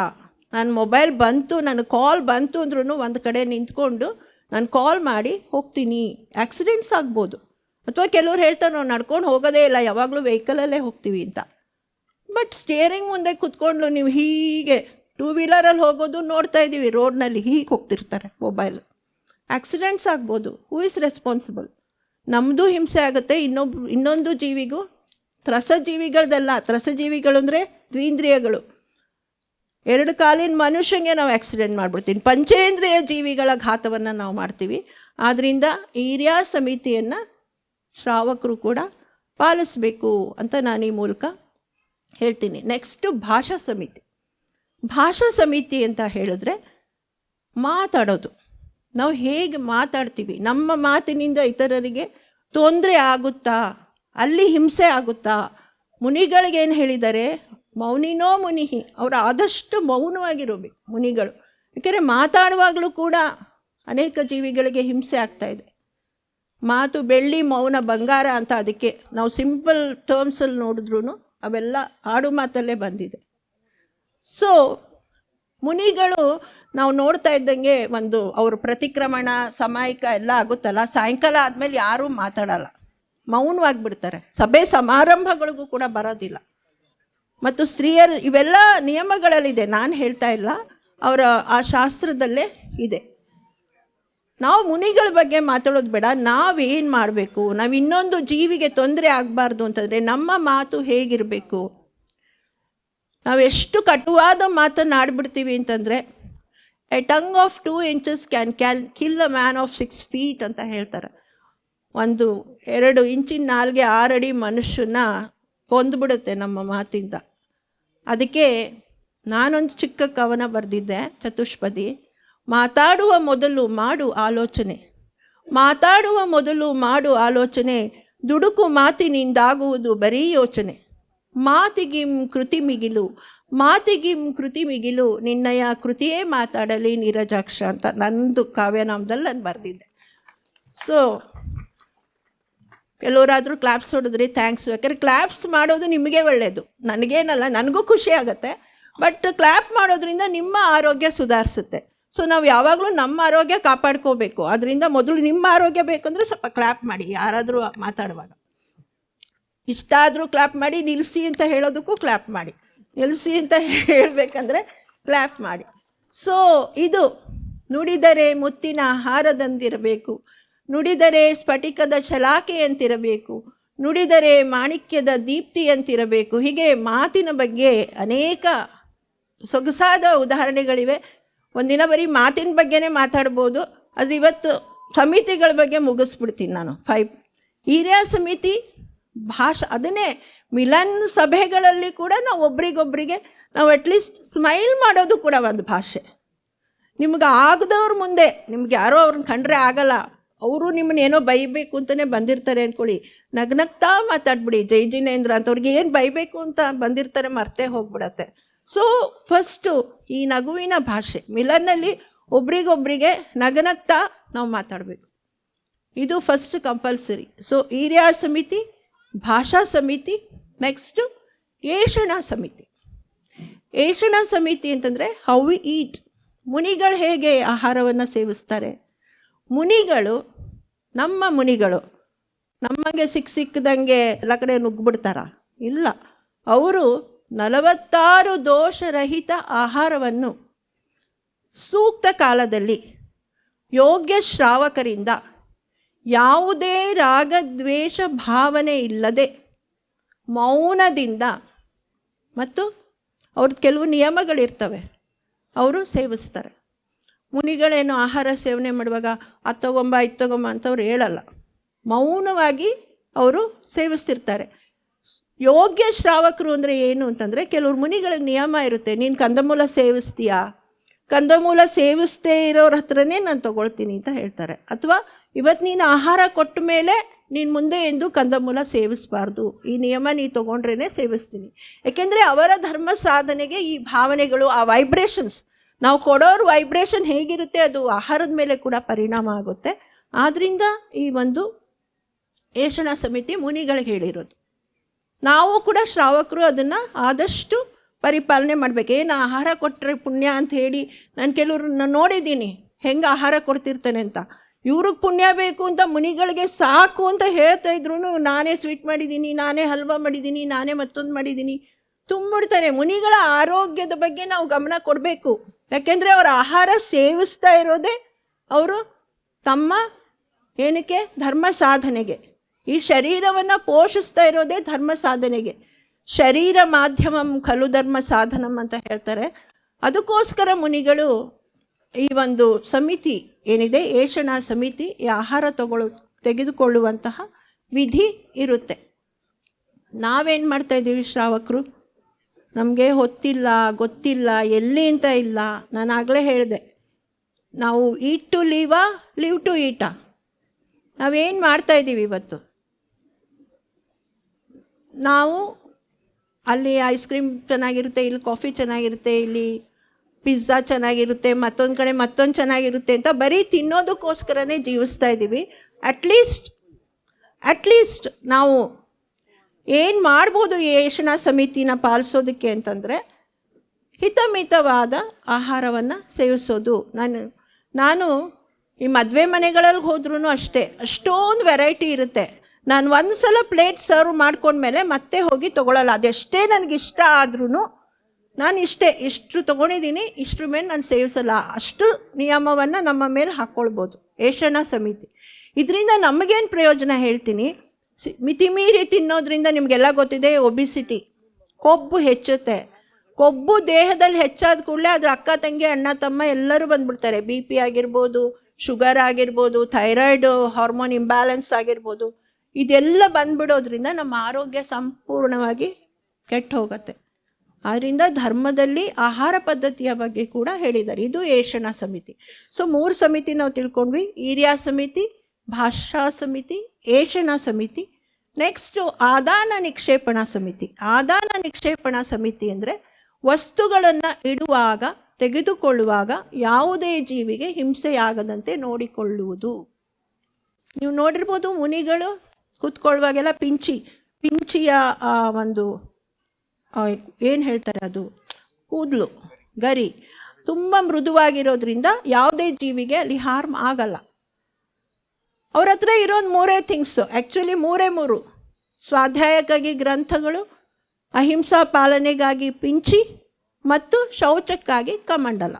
ನಾನು ಮೊಬೈಲ್ ಬಂತು, ನನಗೆ ಕಾಲ್ ಬಂತು ಅಂದ್ರೂ ಒಂದು ಕಡೆ ನಿಂತ್ಕೊಂಡು ನಾನು ಕಾಲ್ ಮಾಡಿ ಹೋಗ್ತೀನಿ. ಆಕ್ಸಿಡೆಂಟ್ಸ್ ಆಗ್ಬೋದು, ಅಥವಾ ಕೆಲವ್ರು ಹೇಳ್ತಾರೆ ನಾವು ನಡ್ಕೊಂಡು ಹೋಗೋದೇ ಇಲ್ಲ, ಯಾವಾಗಲೂ ವೆಹಿಕಲಲ್ಲೇ ಹೋಗ್ತೀವಿ ಅಂತ. ಬಟ್ ಸ್ಟಿಯರಿಂಗ್ ಮುಂದೆ ಕೂತ್ಕೊಂಡು ನೀವು ಹೀಗೆ ಟೂ ವೀಲರಲ್ಲಿ ಹೋಗೋದು ನೋಡ್ತಾ ಇದ್ದೀವಿ, ರೋಡ್ನಲ್ಲಿ ಹೀಗೆ ಹೋಗ್ತಿರ್ತಾರೆ ಮೊಬೈಲ್. ಆಕ್ಸಿಡೆಂಟ್ಸ್ ಆಗ್ಬೋದು. Who is responsible? ನಮ್ಮದು ಹಿಂಸೆ ಆಗುತ್ತೆ, ಇನ್ನೊಂದು ಜೀವಿಗೂ. ತ್ರಸಜೀವಿಗಳದಲ್ಲ, ತ್ರಸಜೀವಿಗಳು ಅಂದರೆ ದ್ವೀಂದ್ರಿಯಗಳು. 2 ಕಾಲಿನ ಮನುಷ್ಯಂಗೆ ನಾವು ಆಕ್ಸಿಡೆಂಟ್ ಮಾಡಿಬಿಡ್ತೀವಿ, ಪಂಚೇಂದ್ರಿಯ ಜೀವಿಗಳ ಘಾತವನ್ನು ನಾವು ಮಾಡ್ತೀವಿ. ಆದ್ದರಿಂದ ಹಿರಿಯ ಸಮಿತಿಯನ್ನು ಶ್ರಾವಕರು ಕೂಡ ಪಾಲಿಸಬೇಕು ಅಂತ ನಾನು ಈ ಮೂಲಕ ಹೇಳ್ತೀನಿ. ನೆಕ್ಸ್ಟು ಭಾಷಾ ಸಮಿತಿ. ಭಾಷಾ ಸಮಿತಿ ಅಂತ ಹೇಳಿದ್ರೆ ಮಾತಾಡೋದು, ನಾವು ಹೇಗೆ ಮಾತಾಡ್ತೀವಿ, ನಮ್ಮ ಮಾತಿನಿಂದ ಇತರರಿಗೆ ತೊಂದರೆ ಆಗುತ್ತಾ, ಅಲ್ಲಿ ಹಿಂಸೆ ಆಗುತ್ತಾ. ಮುನಿಗಳಿಗೇನು ಹೇಳಿದ್ದಾರೆ, ಮೌನಿನೋ ಮುನಿಹಿ, ಅವರು ಆದಷ್ಟು ಮೌನವಾಗಿರಬೇಕು ಮುನಿಗಳು. ಯಾಕೆಂದರೆ ಮಾತಾಡುವಾಗಲೂ ಕೂಡ ಅನೇಕ ಜೀವಿಗಳಿಗೆ ಹಿಂಸೆ ಆಗ್ತಾಯಿದೆ. ಮಾತು ಬೆಳ್ಳಿ, ಮೌನ ಬಂಗಾರ ಅಂತ ಅದಕ್ಕೆ ನಾವು ಸಿಂಪಲ್ ಟರ್ಮ್ಸಲ್ಲಿ ನೋಡಿದ್ರೂ ಅವೆಲ್ಲ ಆಡು ಮಾತಲ್ಲೇ ಬಂದಿದೆ. ಸೊ ಮುನಿಗಳು ನಾವು ನೋಡ್ತಾ ಇದ್ದಂಗೆ ಒಂದು ಅವ್ರ ಪ್ರತಿಕ್ರಮಣ ಸಾಮಾಯಿಕ ಎಲ್ಲ ಆಗುತ್ತಲ್ಲ, ಸಾಯಂಕಾಲ ಆದಮೇಲೆ ಯಾರೂ ಮಾತಾಡಲ್ಲ, ಮೌನವಾಗಿಬಿಡ್ತಾರೆ. ಸಭೆ ಸಮಾರಂಭಗಳಿಗೂ ಕೂಡ ಬರೋದಿಲ್ಲ. ಮತ್ತು ಸ್ತ್ರೀಯರು ಇವೆಲ್ಲ ನಿಯಮಗಳಲ್ಲಿದೆ, ನಾನು ಹೇಳ್ತಾ ಇಲ್ಲ, ಅವರ ಆ ಶಾಸ್ತ್ರದಲ್ಲೇ ಇದೆ. ನಾವು ಮುನಿಗಳ ಬಗ್ಗೆ ಮಾತಾಡೋದು ಬೇಡ, ನಾವೇನು ಮಾಡಬೇಕು, ನಾವು ಇನ್ನೊಂದು ಜೀವಿಗೆ ತೊಂದರೆ ಆಗಬಾರ್ದು ಅಂತಂದರೆ ನಮ್ಮ ಮಾತು ಹೇಗಿರಬೇಕು. ನಾವು ಎಷ್ಟು ಕಟುವಾದ ಮಾತನ್ನು ಆಡ್ಬಿಡ್ತೀವಿ ಅಂತಂದರೆ, A tongue of 2 inches can kill a man of 6 feet ಅಂತ ಹೇಳ್ತಾರೆ. 2 ಇಂಚಿನ ನಾಲ್ಗೆ 6 ಅಡಿ ಮನುಷ್ಯನ ಕೊಂದುಬಿಡುತ್ತೆ ನಮ್ಮ ಮಾತಿಂದ. ಅದಕ್ಕೆ ನಾನೊಂದು ಚಿಕ್ಕ ಕವನ ಬರೆದಿದ್ದೆ, ಚತುಷ್ಪದಿ. ಮಾತಾಡುವ ಮೊದಲು ಮಾಡು ಆಲೋಚನೆ, ಮಾತಾಡುವ ಮೊದಲು ಮಾಡು ಆಲೋಚನೆ, ದುಡುಕು ಮಾತಿನಿಂದಾಗುವುದು ಬರೀ ಯೋಚನೆ. ಮಾತಿಗಿಂ ಕೃತಿ ಮಿಗಿಲು, ಮಾತಿಗಿಂ ಕೃತಿ ಮಿಗಿಲು, ನಿನ್ನಯ ಕೃತಿಯೇ ಮಾತಾಡಲಿ ನೀರಜಾಕ್ಷ ಅಂತ ನಂದು ಕಾವ್ಯನಾಮದಲ್ಲಿ ನಾನು ಬರೆದಿದ್ದೆ. ಸೊ ಕೆಲವರಾದರೂ ಕ್ಲಾಪ್ಸ್ ಹೊಡೆದ್ರಿ, ಥ್ಯಾಂಕ್ಸ್. ಯಾಕಂದರೆ ಕ್ಲಾಪ್ಸ್ ಮಾಡೋದು ನಿಮಗೆ ಒಳ್ಳೆಯದು, ನನಗೇನಲ್ಲ, ನನಗೂ ಖುಷಿ ಆಗುತ್ತೆ. ಬಟ್ ಕ್ಲಾಪ್ ಮಾಡೋದ್ರಿಂದ ನಿಮ್ಮ ಆರೋಗ್ಯ ಸುಧಾರಿಸುತ್ತೆ. ಸೊ ನಾವು ಯಾವಾಗಲೂ ನಮ್ಮ ಆರೋಗ್ಯ ಕಾಪಾಡ್ಕೋಬೇಕು. ಅದರಿಂದ ಮೊದಲು ನಿಮ್ಮ ಆರೋಗ್ಯ ಬೇಕಂದರೆ ಸ್ವಲ್ಪ ಕ್ಲಾಪ್ ಮಾಡಿ, ಯಾರಾದರೂ ಮಾತಾಡುವಾಗ. ಇಷ್ಟ ಆದರೂ ಕ್ಲಾಪ್ ಮಾಡಿ, ನಿಲ್ಲಿಸಿ ಅಂತ ಹೇಳೋದಕ್ಕೂ ಕ್ಲಾಪ್ ಮಾಡಿ, ನಿಲ್ಲಿಸಿ ಅಂತ ಹೇಳಬೇಕಂದ್ರೆ ಕ್ಲಾಪ್ ಮಾಡಿ. ಸೊ ಇದು ನುಡಿದರೆ ಮುತ್ತಿನ ಹಾರದಂತಿರಬೇಕು, ನುಡಿದರೆ ಸ್ಫಟಿಕದ ಶಲಾಕೆಯಂತಿರಬೇಕು, ನುಡಿದರೆ ಮಾಣಿಕ್ಯದ ದೀಪ್ತಿಯಂತಿರಬೇಕು. ಹೀಗೆ ಮಾತಿನ ಬಗ್ಗೆ ಅನೇಕ ಸೊಗಸಾದ ಉದಾಹರಣೆಗಳಿವೆ. ಒಂದಿನ ಬರೀ ಮಾತಿನ ಬಗ್ಗೆನೇ ಮಾತಾಡ್ಬೋದು, ಆದರೆ ಇವತ್ತು ಸಮಿತಿಗಳ ಬಗ್ಗೆ ಮುಗಿಸ್ಬಿಡ್ತೀನಿ ನಾನು. 5 ಹಿರಿಯ ಸಮಿತಿ ಭಾಷಾ. ಅದನ್ನೇ ಮಿಲನ್ ಸಭೆಗಳಲ್ಲಿ ಕೂಡ ನಾವು ಒಬ್ರಿಗೊಬ್ರಿಗೆ ನಾವು ಅಟ್ಲೀಸ್ಟ್ ಸ್ಮೈಲ್ ಮಾಡೋದು ಕೂಡ ಒಂದು ಭಾಷೆ. ನಿಮ್ಗೆ ಆಗದವ್ರ ಮುಂದೆ, ನಿಮ್ಗೆ ಯಾರೋ ಅವ್ರನ್ನ ಕಂಡ್ರೆ ಆಗಲ್ಲ, ಅವರು ನಿಮ್ಮನ್ನ ಏನೋ ಬೈಬೇಕು ಅಂತಲೇ ಬಂದಿರ್ತಾರೆ ಅಂದ್ಕೊಳ್ಳಿ, ನಗ್ನಗ್ತಾ ಮಾತಾಡ್ಬಿಡಿ. ಜೈ ಜಿನೇಂದ್ರ ಅಂತವ್ರಿಗೆ ಏನು ಬೈಬೇಕು ಅಂತ ಬಂದಿರ್ತಾರೆ, ಮರ್ತೇ ಹೋಗ್ಬಿಡತ್ತೆ. ಸೊ ಫಸ್ಟು ಈ ನಗುವಿನ ಭಾಷೆ, ಮಿಲನ್ನಲ್ಲಿ ಒಬ್ರಿಗೊಬ್ರಿಗೆ ನಗನಗ್ತಾ ನಾವು ಮಾತಾಡಬೇಕು, ಇದು ಫಸ್ಟ್ ಕಂಪಲ್ಸರಿ. ಸೊ ಹಿರಿಯ ಸಮಿತಿ, ಭಾಷಾ ಸಮಿತಿ. ನೆಕ್ಸ್ಟು ಏಷಣ ಸಮಿತಿ. ಏಷಣ ಸಮಿತಿ ಅಂತಂದರೆ ಹೌ ವಿ ಈಟ್. ಮುನಿಗಳು ಹೇಗೆ ಆಹಾರವನ್ನು ಸೇವಿಸ್ತಾರೆ. ಮುನಿಗಳು, ನಮ್ಮ ಮುನಿಗಳು ನಮಗೆ ಸಿಕ್ಕದಂಗೆ ಎಲ್ಲ ಕಡೆ ನುಗ್ಗಿಬಿಡ್ತಾರ? ಇಲ್ಲ. ಅವರು 46 ದೋಷರಹಿತ ಆಹಾರವನ್ನು ಸೂಕ್ತ ಕಾಲದಲ್ಲಿ ಯೋಗ್ಯ ಶ್ರಾವಕರಿಂದ ಯಾವುದೇ ರಾಗದ್ವೇಷ ಭಾವನೆ ಇಲ್ಲದೆ ಮೌನದಿಂದ, ಮತ್ತು ಅವ್ರದ್ದು ಕೆಲವು ನಿಯಮಗಳಿರ್ತವೆ, ಅವರು ಸೇವಿಸ್ತಾರೆ. ಮುನಿಗಳೇನು ಆಹಾರ ಸೇವನೆ ಮಾಡುವಾಗ ಅದು ತಗೊಂಬ ಇದು ತಗೊಂಬ ಅಂತವ್ರು ಹೇಳಲ್ಲ, ಮೌನವಾಗಿ ಅವರು ಸೇವಿಸ್ತಿರ್ತಾರೆ. ಯೋಗ್ಯ ಶ್ರಾವಕರು ಅಂದರೆ ಏನು ಅಂತಂದರೆ, ಕೆಲವ್ರು ಮುನಿಗಳಿಗೆ ನಿಯಮ ಇರುತ್ತೆ, ನೀನು ಕಂದಮೂಲ ಸೇವಿಸ್ತೀಯಾ, ಕಂದಮೂಲ ಸೇವಿಸದೇ ಇರೋರ ಹತ್ರನೇ ನಾನು ತೊಗೊಳ್ತೀನಿ ಅಂತ ಹೇಳ್ತಾರೆ. ಅಥವಾ ಇವತ್ತು ನೀನು ಆಹಾರ ಕೊಟ್ಟ ಮೇಲೆ ನೀನು ಮುಂದೆ ಎಂದು ಕಂದಮೂಲ ಸೇವಿಸಬಾರ್ದು, ಈ ನಿಯಮ ನೀ ತೊಗೊಂಡ್ರೇ ಸೇವಿಸ್ತೀನಿ. ಯಾಕೆಂದರೆ ಅವರ ಧರ್ಮ ಸಾಧನೆಗೆ ಈ ಭಾವನೆಗಳು, ಆ ವೈಬ್ರೇಷನ್ಸ್, ನಾವು ಕೊಡೋರು ವೈಬ್ರೇಷನ್ ಹೇಗಿರುತ್ತೆ ಅದು ಆಹಾರದ ಮೇಲೆ ಕೂಡ ಪರಿಣಾಮ ಆಗುತ್ತೆ. ಆದ್ದರಿಂದ ಈ ಒಂದು ಏಷಣ ಸಮಿತಿ ಮುನಿಗಳಿಗೆ ಹೇಳಿರೋದು. ನಾವು ಕೂಡ ಶ್ರಾವಕರು ಅದನ್ನು ಆದಷ್ಟು ಪರಿಪಾಲನೆ ಮಾಡಬೇಕು. ಏನು ಆಹಾರ ಕೊಟ್ಟರೆ ಪುಣ್ಯ ಅಂತ ಹೇಳಿ ನಾನು ಕೆಲವ್ರನ್ನ ನೋಡಿದ್ದೀನಿ ಹೆಂಗೆ ಆಹಾರ ಕೊಡ್ತಿರ್ತಾನೆ ಅಂತ. ಇವ್ರಿಗೆ ಪುಣ್ಯ ಬೇಕು ಅಂತ ಮುನಿಗಳಿಗೆ ಸಾಕು ಅಂತ ಹೇಳ್ತಾ ಇದ್ರು, ನಾನೇ ಸ್ವೀಟ್ ಮಾಡಿದ್ದೀನಿ, ನಾನೇ ಹಲ್ವಾ ಮಾಡಿದ್ದೀನಿ, ನಾನೇ ಮತ್ತೊಂದು ಮಾಡಿದ್ದೀನಿ, ತುಂಬಿಡ್ತಾರೆ. ಮುನಿಗಳ ಆರೋಗ್ಯದ ಬಗ್ಗೆ ನಾವು ಗಮನ ಕೊಡಬೇಕು. ಯಾಕೆಂದರೆ ಅವರ ಆಹಾರ ಸೇವಿಸ್ತಾ ಇರೋದೇ ಅವರು ತಮ್ಮ ಏನಕ್ಕೆ ಧರ್ಮ ಸಾಧನೆಗೆ, ಈ ಶರೀರವನ್ನು ಪೋಷಿಸ್ತಾ ಇರೋದೇ ಧರ್ಮ ಸಾಧನೆಗೆ. ಶರೀರ ಮಾಧ್ಯಮಂ ಖಲು ಧರ್ಮ ಸಾಧನಂ ಅಂತ ಹೇಳ್ತಾರೆ. ಅದಕ್ಕೋಸ್ಕರ ಮುನಿಗಳು ಈ ಒಂದು ಸಮಿತಿ ಏನಿದೆ ಏಷಣ ಸಮಿತಿ, ಈ ಆಹಾರ ತೆಗೆದುಕೊಳ್ಳುವಂತಹ ವಿಧಿ ಇರುತ್ತೆ. ನಾವೇನು ಮಾಡ್ತಾ ಇದ್ದೀವಿ ಶ್ರಾವಕರು, ನಮಗೆ ಹೊತ್ತಿಲ್ಲ, ಗೊತ್ತಿಲ್ಲ, ಎಲ್ಲಿ ಅಂತ ಇಲ್ಲ. ನಾನು ಆಗಲೇ ಹೇಳಿದೆ, ನಾವು ಈಟ್ to Liva, live to eta. ನಾವೇನು ಮಾಡ್ತಾ ಇದ್ದೀವಿ ಇವತ್ತು? ನಾವು ಅಲ್ಲಿ ಐಸ್ ಕ್ರೀಮ್ ಚೆನ್ನಾಗಿರುತ್ತೆ, ಇಲ್ಲಿ ಕಾಫಿ ಚೆನ್ನಾಗಿರುತ್ತೆ, ಇಲ್ಲಿ ಪಿಜ್ಜಾ ಚೆನ್ನಾಗಿರುತ್ತೆ, ಮತ್ತೊಂದು ಕಡೆ ಮತ್ತೊಂದು ಚೆನ್ನಾಗಿರುತ್ತೆ ಅಂತ ಬರೀ ತಿನ್ನೋದಕ್ಕೋಸ್ಕರನೇ ಜೀವಿಸ್ತಾ ಇದ್ದೀವಿ. ಅಟ್ಲೀಸ್ಟ್ ನಾವು ಏನು ಮಾಡ್ಬೋದು ಈ ಏಷಣ ಸಮಿತಿನ ಪಾಲಿಸೋದಕ್ಕೆ ಅಂತಂದರೆ ಹಿತಮಿತವಾದ ಆಹಾರವನ್ನು ಸೇವಿಸೋದು. ನಾನು ಈ ಮದುವೆ ಮನೆಗಳಲ್ಲಿ ಹೋದ್ರೂ ಅಷ್ಟೇ, ಅಷ್ಟೊಂದು ವೆರೈಟಿ ಇರುತ್ತೆ. ನಾನು ಒಂದು ಸಲ ಪ್ಲೇಟ್ ಸರ್ವ್ ಮಾಡ್ಕೊಂಡ್ಮೇಲೆ ಮತ್ತೆ ಹೋಗಿ ತೊಗೊಳ್ಳಲ್ಲ. ಅದೆಷ್ಟೇ ನನಗಿಷ್ಟ ಆದ್ರೂ ನಾನು ಇಷ್ಟು ತೊಗೊಂಡಿದ್ದೀನಿ, ಇಷ್ಟ್ರ ಮೇಲೆ ನಾನು ಸೇವಿಸಲ್ಲ, ಅಷ್ಟು ನಿಯಮವನ್ನು ನಮ್ಮ ಮೇಲೆ ಹಾಕ್ಕೊಳ್ಬೋದು ಏಷಣ ಸಮಿತಿ. ಇದರಿಂದ ನಮಗೇನು ಪ್ರಯೋಜನ ಹೇಳ್ತೀನಿ. ಮಿತಿಮೀರಿ ತಿನ್ನೋದ್ರಿಂದ ನಿಮಗೆಲ್ಲ ಗೊತ್ತಿದೆ, ಒಬಿಸಿಟಿ, ಕೊಬ್ಬು ಹೆಚ್ಚುತ್ತೆ. ಕೊಬ್ಬು ದೇಹದಲ್ಲಿ ಹೆಚ್ಚಾದ ಕೂಡಲೇ ಅದ್ರ ಅಕ್ಕ ತಂಗಿ ಅಣ್ಣ ತಮ್ಮ ಎಲ್ಲರೂ ಬಂದ್ಬಿಡ್ತಾರೆ. BP ಆಗಿರ್ಬೋದು, ಶುಗರ್ ಆಗಿರ್ಬೋದು, ಥೈರಾಯ್ಡ್ ಹಾರ್ಮೋನ್ ಇಂಬ್ಯಾಲೆನ್ಸ್ ಆಗಿರ್ಬೋದು, ಇದೆಲ್ಲ ಬಂದ್ಬಿಡೋದ್ರಿಂದ ನಮ್ಮ ಆರೋಗ್ಯ ಸಂಪೂರ್ಣವಾಗಿ ಕೆಟ್ಟು ಹೋಗುತ್ತೆ. ಆದ್ದರಿಂದ ಧರ್ಮದಲ್ಲಿ ಆಹಾರ ಪದ್ಧತಿಯ ಬಗ್ಗೆ ಕೂಡ ಹೇಳಿದ್ದಾರೆ. ಇದು ಏಷಣ ಸಮಿತಿ. ಸೊ 3 ಸಮಿತಿ ನಾವು ತಿಳ್ಕೊಂಡ್ವಿ. ಈರ್ಯ ಸಮಿತಿ, ಭಾಷಾ ಸಮಿತಿ, ಏಷಣ ಸಮಿತಿ. ನೆಕ್ಸ್ಟು ಆದಾನ ನಿಕ್ಷೇಪಣ ಸಮಿತಿ. ಆದಾನ ನಿಕ್ಷೇಪಣ ಸಮಿತಿ ಅಂದರೆ ವಸ್ತುಗಳನ್ನು ಇಡುವಾಗ, ತೆಗೆದುಕೊಳ್ಳುವಾಗ ಯಾವುದೇ ಜೀವಿಗೆ ಹಿಂಸೆಯಾಗದಂತೆ ನೋಡಿಕೊಳ್ಳುವುದು. ನೀವು ನೋಡಿರ್ಬೋದು, ಮುನಿಗಳು ಕೂತ್ಕೊಳ್ಳುವಾಗೆಲ್ಲ ಪಿಂಚಿಯ ಒಂದು ಏನು ಹೇಳ್ತಾರೆ, ಅದು ಕೂದಲು ಗರಿ ತುಂಬ ಮೃದುವಾಗಿರೋದ್ರಿಂದ ಯಾವುದೇ ಜೀವಿಗೆ ಅಲ್ಲಿ ಹಾರ್ಮ್ ಆಗಲ್ಲ. ಅವ್ರ ಹತ್ರ ಇರೋದು 3 ಥಿಂಗ್ಸು, ಆ್ಯಕ್ಚುಲಿ 3 ಸ್ವಾಧ್ಯಾಯಕ್ಕಾಗಿ ಗ್ರಂಥಗಳು, ಅಹಿಂಸಾ ಪಾಲನೆಗಾಗಿ ಪಿಂಚಿ ಮತ್ತು ಶೌಚಕ್ಕಾಗಿ ಕಮಂಡಲ.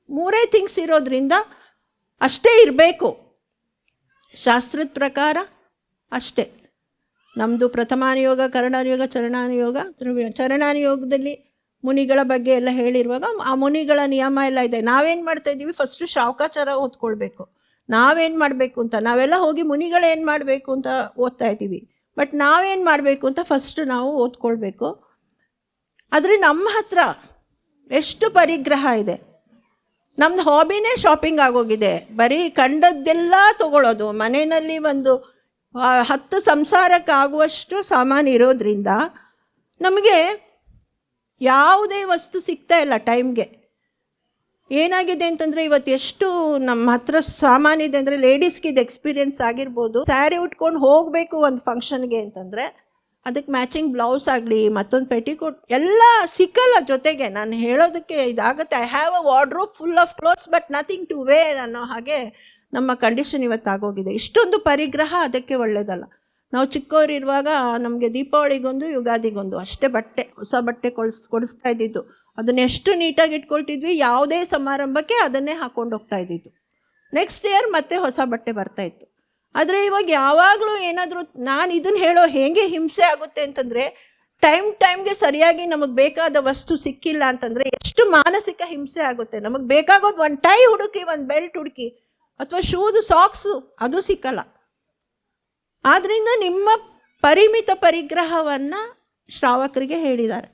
3 ಥಿಂಗ್ಸ್ ಇರೋದ್ರಿಂದ ಅಷ್ಟೇ ಇರಬೇಕು ಶಾಸ್ತ್ರದ ಪ್ರಕಾರ. ಅಷ್ಟೇ ನಮ್ಮದು ಪ್ರಥಮಾನುಯೋಗ, ಕರಣಾನುಯೋಗ, ಚರಣಾನುಯೋಗ. ಚರಣಾನುಯೋಗದಲ್ಲಿ ಮುನಿಗಳ ಬಗ್ಗೆ ಎಲ್ಲ ಹೇಳಿರುವಾಗ ಆ ಮುನಿಗಳ ನಿಯಮ ಎಲ್ಲ ಇದೆ. ನಾವೇನು ಮಾಡ್ತಾ ಇದ್ದೀವಿ, ಫಸ್ಟು ಶಾವಕಾಚಾರ ಓದ್ಕೊಳ್ಬೇಕು. ನಾವೇನು ಮಾಡಬೇಕು ಅಂತ, ನಾವೆಲ್ಲ ಹೋಗಿ ಮುನಿಗಳೇನು ಮಾಡಬೇಕು ಅಂತ ಓದ್ತಾ ಇದ್ದೀವಿ. ಬಟ್ ನಾವೇನು ಮಾಡಬೇಕು ಅಂತ ಫಸ್ಟು ನಾವು ಓದ್ಕೊಳ್ಬೇಕು. ಆದರೆ ನಮ್ಮ ಹತ್ರ ಎಷ್ಟು ಪರಿಗ್ರಹ ಇದೆ. ನಮ್ಮದು ಹಾಬಿನೇ ಶಾಪಿಂಗ್ ಆಗೋಗಿದೆ. ಬರೀ ಕಂಡದ್ದೆಲ್ಲ ತೊಗೊಳ್ಳೋದು. ಮನೆಯಲ್ಲಿ ಒಂದು 10 ಸಂಸಾರಕ್ಕಾಗುವಷ್ಟು ಸಾಮಾನು ಇರೋದ್ರಿಂದ ನಮಗೆ ಯಾವುದೇ ವಸ್ತು ಸಿಗ್ತಾ ಇಲ್ಲ ಟೈಮ್ಗೆ. ಏನಾಗಿದೆ ಅಂತಂದರೆ, ಇವತ್ತು ಎಷ್ಟು ನಮ್ಮ ಹತ್ರ ಸಾಮಾನಿದೆ ಅಂದರೆ, ಲೇಡೀಸ್ಗೆ ಇದು ಎಕ್ಸ್ಪೀರಿಯೆನ್ಸ್ ಆಗಿರ್ಬೋದು. ಸ್ಯಾರಿ ಉಟ್ಕೊಂಡು ಹೋಗಬೇಕು ಒಂದು ಫಂಕ್ಷನ್ಗೆ ಅಂತಂದರೆ ಅದಕ್ಕೆ ಮ್ಯಾಚಿಂಗ್ ಬ್ಲೌಸ್ ಆಗಲಿ, ಮತ್ತೊಂದು ಪೆಟಿಕೋಟ್ ಎಲ್ಲ ಸಿಕ್ಕಲ್ಲ. ಜೊತೆಗೆ ನಾನು ಹೇಳೋದಕ್ಕೆ ಇದಾಗುತ್ತೆ, I have a wardrobe full of clothes but nothing to wear ಅನ್ನೋ ಹಾಗೆ ನಮ್ಮ ಕಂಡೀಷನ್ ಇವತ್ತಾಗೋಗಿದೆ. ಇಷ್ಟೊಂದು ಪರಿಗ್ರಹ ಅದಕ್ಕೆ ಒಳ್ಳೆಯದಲ್ಲ. ನಾವು ಚಿಕ್ಕವರಿರುವಾಗ ನಮಗೆ ದೀಪಾವಳಿಗೊಂದು, ಯುಗಾದಿಗೊಂದು ಅಷ್ಟೇ ಬಟ್ಟೆ, ಹೊಸ ಬಟ್ಟೆ ಕೊಡಿಸ್ತಾ ಇದ್ದಿದ್ದು. ಅದನ್ನ ಎಷ್ಟು ನೀಟಾಗಿ ಇಟ್ಕೊಳ್ತಿದ್ವಿ, ಯಾವುದೇ ಸಮಾರಂಭಕ್ಕೆ ಅದನ್ನೇ ಹಾಕ್ಕೊಂಡು ಹೋಗ್ತಾ ಇದ್ದಿದ್ದು. ನೆಕ್ಸ್ಟ್ ಇಯರ್ ಮತ್ತೆ ಹೊಸ ಬಟ್ಟೆ ಬರ್ತಾಯಿತ್ತು. ಆದರೆ ಇವಾಗ ಯಾವಾಗಲೂ ಏನಾದರೂ, ನಾನು ಇದನ್ನು ಹೇಳೋ ಹೇಗೆ ಹಿಂಸೆ ಆಗುತ್ತೆ ಅಂತಂದರೆ, ಟೈಮ್ಗೆ ಸರಿಯಾಗಿ ನಮಗೆ ಬೇಕಾದ ವಸ್ತು ಸಿಕ್ಕಿಲ್ಲ ಅಂತಂದರೆ ಎಷ್ಟು ಮಾನಸಿಕ ಹಿಂಸೆ ಆಗುತ್ತೆ. ನಮಗೆ ಬೇಕಾಗೋದು ಒಂದು ಟೈ ಹುಡುಕಿ, ಒಂದು ಬೆಲ್ಟ್ ಹುಡುಕಿ, ಅಥವಾ ಶೂದು, ಸಾಕ್ಸು, ಅದು ಸಿಕ್ಕಲ್ಲ. ಆದ್ದರಿಂದ ನಿಮ್ಮ ಪರಿಮಿತ ಪರಿಗ್ರಹವನ್ನು ಶ್ರಾವಕರಿಗೆ ಹೇಳಿದ್ದಾರೆ.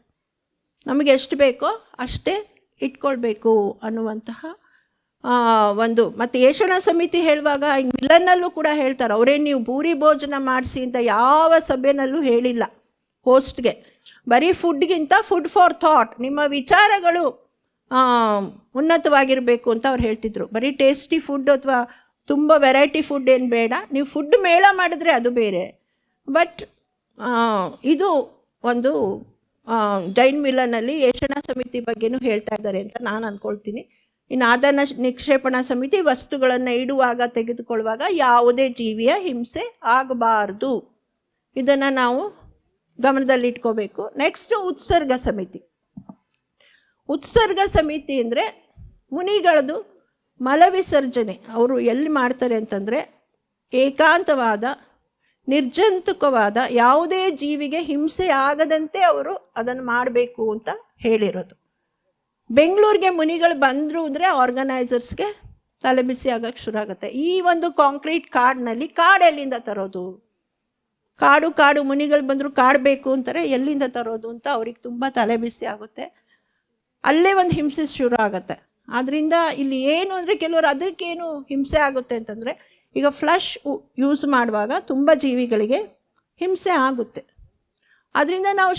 ನಮಗೆ ಎಷ್ಟು ಬೇಕೋ ಅಷ್ಟೇ ಇಟ್ಕೊಳ್ಬೇಕು ಅನ್ನುವಂತಹ ಒಂದು. ಮತ್ತು ಏಷಣ ಸಮಿತಿ ಹೇಳುವಾಗ ಈಗ ಮಿಲನ್ನಲ್ಲೂ ಕೂಡ ಹೇಳ್ತಾರೆ, ಅವರೇ ನೀವು ಭೂರಿ ಭೋಜನ ಮಾಡಿಸಿ ಅಂತ ಯಾವ ಸಭೆಯಲ್ಲೂ ಹೇಳಿಲ್ಲ ಹೋಸ್ಟ್ಗೆ. ಬರೀ ಫುಡ್ಗಿಂತ ಫುಡ್ ಫಾರ್ ಥಾಟ್, ನಿಮ್ಮ ವಿಚಾರಗಳು ಉನ್ನತವಾಗಿರಬೇಕು ಅಂತ ಅವ್ರು ಹೇಳ್ತಿದ್ರು. ಬರೀ ಟೇಸ್ಟಿ ಫುಡ್ ಅಥವಾ ತುಂಬ ವೆರೈಟಿ ಫುಡ್ ಏನು ಬೇಡ, ನೀವು ಫುಡ್ ಮೇಳ ಮಾಡಿದ್ರೆ ಅದು ಬೇರೆ. ಬಟ್ ಇದು ಒಂದು ಜೈನ್ ಮಿಲನಲ್ಲಿ ಏಷಣ ಸಮಿತಿ ಬಗ್ಗೆನೂ ಹೇಳ್ತಾ ಇದ್ದಾರೆ ಅಂತ ನಾನು ಅಂದ್ಕೊಳ್ತೀನಿ. ಇನ್ನು ಆದಾನ ನಿಕ್ಷೇಪಣಾ ಸಮಿತಿ ವಸ್ತುಗಳನ್ನು ಇಡುವಾಗ ತೆಗೆದುಕೊಳ್ಳುವಾಗ ಯಾವುದೇ ಜೀವಿಯ ಹಿಂಸೆ ಆಗಬಾರ್ದು, ಇದನ್ನು ನಾವು ಗಮನದಲ್ಲಿಟ್ಕೋಬೇಕು. ನೆಕ್ಸ್ಟು ಉತ್ಸರ್ಗ ಸಮಿತಿ. ಉತ್ಸರ್ಗ ಸಮಿತಿ ಅಂದರೆ ಮುನಿಗಳದು ಮಲವಿಸರ್ಜನೆ ಅವರು ಎಲ್ಲಿ ಮಾಡ್ತಾರೆ ಅಂತಂದರೆ ಏಕಾಂತವಾದ ನಿರ್ಜಂತುಕವಾದ ಯಾವುದೇ ಜೀವಿಗೆ ಹಿಂಸೆ ಆಗದಂತೆ ಅವರು ಅದನ್ನು ಮಾಡಬೇಕು ಅಂತ ಹೇಳಿರೋದು. ಬೆಂಗಳೂರಿಗೆ ಮುನಿಗಳು ಬಂದರು ಅಂದರೆ ಆರ್ಗನೈಸರ್ಸ್ಗೆ ತಲೆಬಿಸಿ ಆಗೋಕ್ಕೆ ಶುರು ಆಗುತ್ತೆ. ಈ ಒಂದು ಕಾಂಕ್ರೀಟ್ ಕಾಡಿನಲ್ಲಿ ಕಾಡು ಎಲ್ಲಿಂದ ತರೋದು, ಕಾಡು ಮುನಿಗಳು ಬಂದರು ಕಾಡು ಬೇಕು ಅಂತಾರೆ, ಎಲ್ಲಿಂದ ತರೋದು ಅಂತ ಅವ್ರಿಗೆ ತುಂಬ ತಲೆಬಿಸಿ ಆಗುತ್ತೆ. ಅಲ್ಲೇ ಒಂದು ಹಿಂಸೆ ಶುರು ಆಗುತ್ತೆ. ಆದ್ದರಿಂದ ಇಲ್ಲಿ ಏನು ಅಂದರೆ ಕೆಲವರು ಅದಕ್ಕೇನು ಹಿಂಸೆ ಆಗುತ್ತೆ ಅಂತಂದರೆ, ಈಗ ಫ್ಲಶ್ ಯೂಸ್ ಮಾಡುವಾಗ ತುಂಬ ಜೀವಿಗಳಿಗೆ ಹಿಂಸೆ ಆಗುತ್ತೆ. ಅದರಿಂದ ನಾವು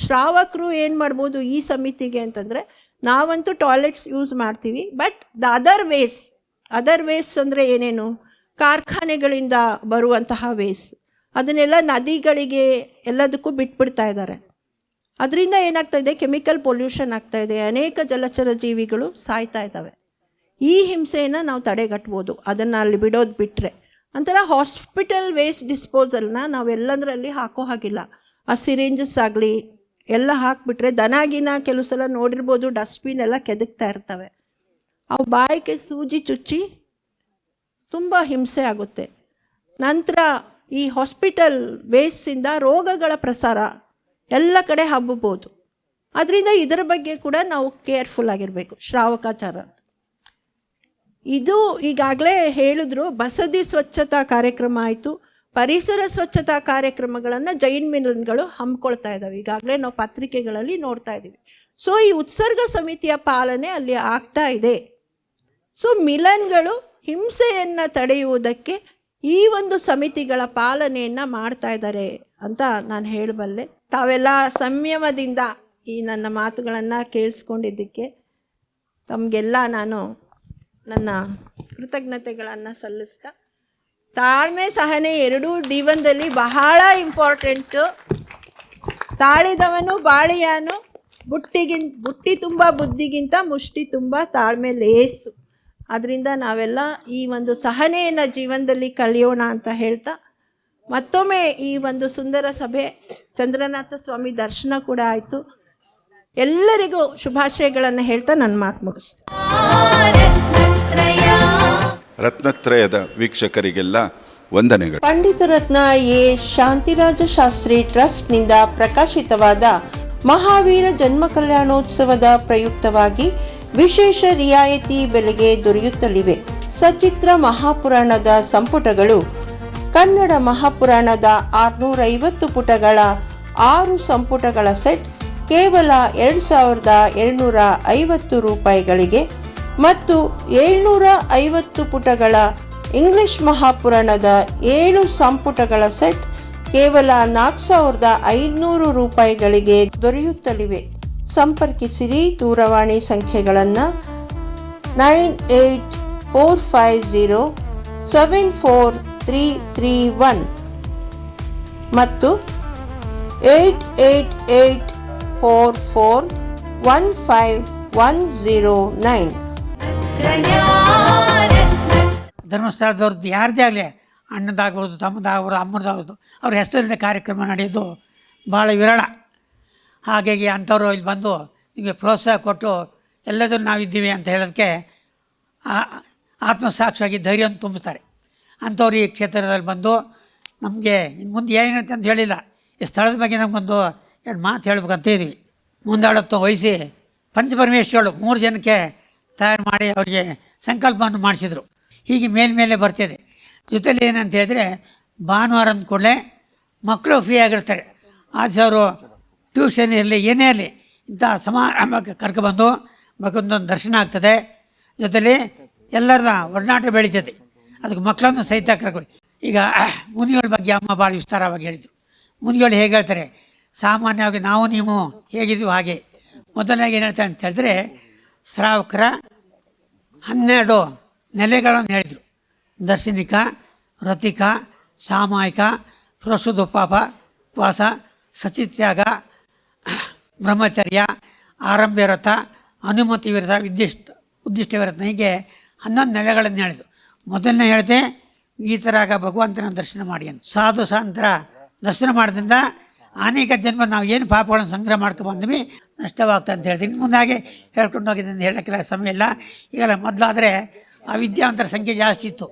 ಶ್ರಾವಕರು ಏನು ಮಾಡ್ಬೋದು ಈ ಸಮಿತಿಗೆ ಅಂತಂದರೆ, ನಾವಂತೂ ಟಾಯ್ಲೆಟ್ಸ್ ಯೂಸ್ ಮಾಡ್ತೀವಿ, ಬಟ್ ದ ಅದರ್ ವೇಸ್ಟ್ ಅಂದರೆ ಏನೇನು, ಕಾರ್ಖಾನೆಗಳಿಂದ ಬರುವಂತಹ ವೇಸ್ಟ್ ಅದನ್ನೆಲ್ಲ ನದಿಗಳಿಗೆ ಎಲ್ಲದಕ್ಕೂ ಬಿಟ್ಬಿಡ್ತಾ ಇದ್ದಾರೆ. ಅದರಿಂದ ಏನಾಗ್ತಾಯಿದೆ, ಕೆಮಿಕಲ್ ಪೊಲ್ಯೂಷನ್ ಆಗ್ತಾಯಿದೆ, ಅನೇಕ ಜಲಚರ ಜೀವಿಗಳು ಸಾಯ್ತಾ ಇದ್ದಾವೆ. ಈ ಹಿಂಸೆಯನ್ನು ನಾವು ತಡೆಗಟ್ಬೋದು ಅದನ್ನು ಅಲ್ಲಿ ಬಿಡೋದು ಬಿಟ್ಟರೆ. ಒಂಥರ ಹಾಸ್ಪಿಟಲ್ ವೇಸ್ಟ್ ಡಿಸ್ಪೋಸಲ್ನ ನಾವೆಲ್ಲಂದ್ರಲ್ಲಿ ಹಾಕೋ ಹಾಗಿಲ್ಲ. ಆ ಸಿರಿಂಜಸ್ ಆಗಲಿ ಎಲ್ಲ ಹಾಕಿಬಿಟ್ರೆ ದನಾಗಿನ ಕೆಲವು ಸಲ ನೋಡಿರ್ಬೋದು ಡಸ್ಟ್ಬಿನ್ ಎಲ್ಲ ಕೆದಕ್ತಾ ಇರ್ತವೆ. ಅವು ಬಾಯಿಗೆ ಸೂಜಿ ಚುಚ್ಚಿ ತುಂಬ ಹಿಂಸೆ ಆಗುತ್ತೆ. ನಂತರ ಈ ಹಾಸ್ಪಿಟಲ್ ವೇಸ್ಟಿಂದ ರೋಗಗಳ ಪ್ರಸಾರ ಎಲ್ಲ ಕಡೆ ಹಬ್ಬಬೋದು. ಅದರಿಂದ ಇದರ ಬಗ್ಗೆ ಕೂಡ ನಾವು ಕೇರ್ಫುಲ್ ಆಗಿರಬೇಕು. ಶ್ರಾವಕಾಚಾರ ಇದು ಈಗಾಗಲೇ ಹೇಳಿದ್ರು. ಬಸದಿ ಸ್ವಚ್ಛತಾ ಕಾರ್ಯಕ್ರಮ ಆಯಿತು, ಪರಿಸರ ಸ್ವಚ್ಛತಾ ಕಾರ್ಯಕ್ರಮಗಳನ್ನು ಜೈನ್ ಮಿಲನ್ಗಳು ಹಮ್ಮಿಕೊಳ್ತಾ ಇದ್ದಾವೆ. ಈಗಾಗಲೇ ನಾವು ಪತ್ರಿಕೆಗಳಲ್ಲಿ ನೋಡ್ತಾ ಇದ್ದೀವಿ. ಸೊ ಈ ಉತ್ಸರ್ಗ ಸಮಿತಿಯ ಪಾಲನೆ ಅಲ್ಲಿ ಆಗ್ತಾ ಇದೆ. ಸೊ ಮಿಲನ್ಗಳು ಹಿಂಸೆಯನ್ನು ತಡೆಯುವುದಕ್ಕೆ ಈ ಒಂದು ಸಮಿತಿಗಳ ಪಾಲನೆಯನ್ನು ಮಾಡ್ತಾ ಇದ್ದಾರೆ ಅಂತ ನಾನು ಹೇಳಬಲ್ಲೆ. ತಾವೆಲ್ಲ ಸಂಯಮದಿಂದ ಈ ನನ್ನ ಮಾತುಗಳನ್ನು ಕೇಳಿಸ್ಕೊಂಡಿದ್ದಕ್ಕೆ ತಮಗೆಲ್ಲ ನಾನು ನನ್ನ ಕೃತಜ್ಞತೆಗಳನ್ನು ಸಲ್ಲಿಸ್ತಾ, ತಾಳ್ಮೆ ಸಹನೆ ಎರಡೂ ಜೀವನದಲ್ಲಿ ಬಹಳ ಇಂಪಾರ್ಟೆಂಟು. ತಾಳಿದವನು ಬಾಳಿಯಾನು, ಬುಟ್ಟಿ ತುಂಬ ಬುದ್ಧಿಗಿಂತ ಮುಷ್ಟಿ ತುಂಬ ತಾಳ್ಮೆ ಲೇಸು. ಅದರಿಂದ ನಾವೆಲ್ಲ ಈ ಒಂದು ಸಹನೆಯನ್ನು ಜೀವನದಲ್ಲಿ ಕಲಿಯೋಣ ಅಂತ ಹೇಳ್ತಾ, ಮತ್ತೊಮ್ಮೆ ಈ ಒಂದು ಸುಂದರ ಸಭೆ ಚಂದ್ರನಾಥ ಸ್ವಾಮಿ ದರ್ಶನ ಕೂಡ ಆಯಿತು. ಎಲ್ಲರಿಗೂ ಶುಭಾಶಯಗಳನ್ನು ಹೇಳ್ತಾ ನನ್ನ ಮಾತು ಮುಗಿಸ್ತೀನಿ. ರತ್ನತ್ರಯದ ವೀಕ್ಷಕರಿಗೆಲ್ಲ ವಂದನೆಗಳು. ಪಂಡಿತ ರತ್ನ ಎ ಶಾಂತಿರಾಜ ಶಾಸ್ತ್ರಿ ಟ್ರಸ್ಟ್ನಿಂದ ಪ್ರಕಾಶಿತವಾದ ಮಹಾವೀರ ಜನ್ಮ ಕಲ್ಯಾಣೋತ್ಸವದ ಪ್ರಯುಕ್ತವಾಗಿ ವಿಶೇಷ ರಿಯಾಯಿತಿ ಬೆಲೆಗೆ ದೊರೆಯುತ್ತಲಿವೆ. ಸಚಿತ್ರ ಮಹಾಪುರಾಣದ ಸಂಪುಟಗಳು ಕನ್ನಡ ಮಹಾಪುರಾಣದ 650 ಪುಟಗಳ 6 ಸಂಪುಟಗಳ ಸೆಟ್ ಕೇವಲ 2250 ರೂಪಾಯಿಗಳಿಗೆ ಮತ್ತು 750 ಪುಟಗಳ ಇಂಗ್ಲಿಷ್ ಮಹಾಪುರಾಣದ 7 ಸಂಪುಟಗಳ ಸೆಟ್ ಕೇವಲ 4500 ರೂಪಾಯಿಗಳಿಗೆ ದೊರೆಯುತ್ತಲಿವೆ. ಸಂಪರ್ಕಿಸಿರಿ. ದೂರವಾಣಿ ಸಂಖ್ಯೆಗಳನ್ನು 9845074331 ಮತ್ತು 8884415109. ಧರ್ಮಸ್ಥಳದವ್ರದ್ದು ಯಾರದೇ ಆಗಲಿ, ಅಣ್ಣದಾಗ್ಬೋದು, ತಮ್ಮದಾಗ್ಬೋದು, ಅಮ್ಮದಾಗ್ಬೋದು, ಅವ್ರ ಹೆಸರಿನ ಕಾರ್ಯಕ್ರಮ ನಡೆಯೋದು ಭಾಳ ವಿರಳ. ಹಾಗಾಗಿ ಅಂಥವ್ರು ಇಲ್ಲಿ ಬಂದು ನಿಮಗೆ ಪ್ರೋತ್ಸಾಹ ಕೊಟ್ಟು ಎಲ್ಲದನ್ನು ನಾವಿದ್ದೀವಿ ಅಂತ ಹೇಳೋದಕ್ಕೆ ಆತ್ಮಸಾಕ್ಷಿಯಾಗಿ ಧೈರ್ಯವನ್ನು ತುಂಬಿಸ್ತಾರೆ. ಅಂಥವ್ರು ಈ ಕ್ಷೇತ್ರದಲ್ಲಿ ಬಂದು ನಮಗೆ ಇನ್ನು ಮುಂದೆ ಏನಂತ ಹೇಳಿಲ್ಲ, ಈ ಸ್ಥಳದ ಬಗ್ಗೆ ನಮಗೊಂದು 2 ಮಾತು ಹೇಳ್ಬೇಕಂತ ಇದ್ವಿ. ಮುಂದಾಳತ್ವ ವಹಿಸಿ ಪಂಚಪರಮೇಶ್ವರಗಳು 3 ಜನಕ್ಕೆ ತಯಾರು ಮಾಡಿ ಅವರಿಗೆ ಸಂಕಲ್ಪವನ್ನು ಮಾಡಿಸಿದರು. ಹೀಗೆ ಮೇಲ್ಮೇಲೆ ಬರ್ತಿದೆ. ಜೊತೆಲಿ ಏನಂತ ಹೇಳಿದ್ರೆ, ಭಾನುವಾರ ಅಂದ ಕೂಡಲೇ ಮಕ್ಕಳು ಫ್ರೀ ಆಗಿರ್ತಾರೆ. ಆಚೆ ಅವರು ಟ್ಯೂಷನ್ ಇರಲಿ ಏನೇ ಇರಲಿ ಇಂಥ ಸಮಾರಂಭಕ್ಕೆ ಕರ್ಕೊಬಂದು ಭಗವಂತನ ದರ್ಶನ ಆಗ್ತದೆ, ಜೊತೆಲಿ ಎಲ್ಲರ ಒಡನಾಟ ಬೆಳೀತದೆ. ಅದಕ್ಕೆ ಮಕ್ಕಳನ್ನು ಸಹಿತ ಕರ್ಕೊಂಡು ಈಗ ಮುನಿಗಳ ಬಗ್ಗೆ ಅಮ್ಮ ಭಾಳ ವಿಸ್ತಾರವಾಗಿ ಹೇಳಿದರು. ಮುನಿಗಳು ಹೇಗೆ ಹೇಳ್ತಾರೆ, ಸಾಮಾನ್ಯವಾಗಿ ನಾವು ನೀವು ಹೇಗಿದ್ದೀವಿ ಹಾಗೆ. ಮೊದಲನೇಗೆ ಏನು ಹೇಳ್ತಾರೆ ಅಂತ ಹೇಳಿದ್ರೆ, ಶ್ರಾವಕರ 12 ನೆಲೆಗಳನ್ನು ಹೇಳಿದರು. ದರ್ಶನಿಕ, ರತಿಕ, ಸಾಮಾಯಿಕ, ಪ್ರಸುದೋಪಾಪ, ಉಪವಾಸ, ಸಚಿತ್ಯಾಗ, ಬ್ರಹ್ಮಚರ್ಯ, ಆರಂಭ್ಯ ವ್ರತ, ಅನುಮತಿ ವ್ರತ, ಉದ್ದಿಷ್ಟ ವ್ರತ, ಹೀಗೆ 11 ನೆಲೆಗಳನ್ನು ಹೇಳಿದರು. ಮೊದಲನೇ ಹೇಳಿದೆ ಈತರಾಗ ಭಗವಂತನ ದರ್ಶನ ಮಾಡಿ ಅಂತ. ಸಾಧು ಸಂತರ ದರ್ಶನ ಮಾಡೋದ್ರಿಂದ ಅನೇಕ ಜನ್ಮ ನಾವು ಏನು ಪಾಪಗಳನ್ನು ಸಂಗ್ರಹ ಮಾಡ್ಕೊಬಂದ್ವಿ ನಷ್ಟವಾಗ್ತದೆ ಅಂತ ಹೇಳ್ತೀನಿ. ಮುಂದಾಗೆ ಹೇಳ್ಕೊಂಡು ಹೋಗಿದೆ ಅಂತ ಹೇಳೋಕ್ಕೆಲ್ಲ ಸಮಯ ಇಲ್ಲ. ಈಗೆಲ್ಲ ಮೊದಲಾದರೆ ಆ ವಿದ್ಯಾವಂತರ ಸಂಖ್ಯೆ ಜಾಸ್ತಿ ಇತ್ತು.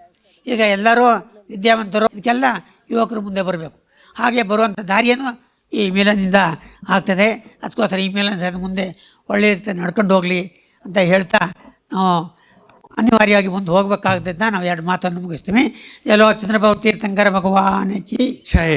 ಈಗ ಎಲ್ಲರೂ ವಿದ್ಯಾವಂತರು, ಇದಕ್ಕೆಲ್ಲ ಯುವಕರು ಮುಂದೆ ಬರಬೇಕು. ಹಾಗೆ ಬರುವಂಥ ದಾರಿಯನ್ನು ಈ ಮಿಲನಿಂದ ಆಗ್ತದೆ. ಅದಕ್ಕೋಸ್ಕರ ಈ ಮಿಲನ ಸಹ ಮುಂದೆ ಒಳ್ಳೆಯ ರೀತಿ ನಡ್ಕೊಂಡು ಹೋಗಲಿ ಅಂತ ಹೇಳ್ತಾ ನಾವು ಅನಿವಾರ್ಯವಾಗಿ ಮುಂದೆ ಹೋಗ್ಬೇಕಾಗ್ತದ. ನಾವು 2 ಮಾತನ್ನು ಮುಗಿಸ್ತೀವಿ. ಎಲ್ಲೋ ಚಂದ್ರಬಾಬು ತೀರ್ಥಂಕರ ಭಗವಾನಕಿ ಜೈ.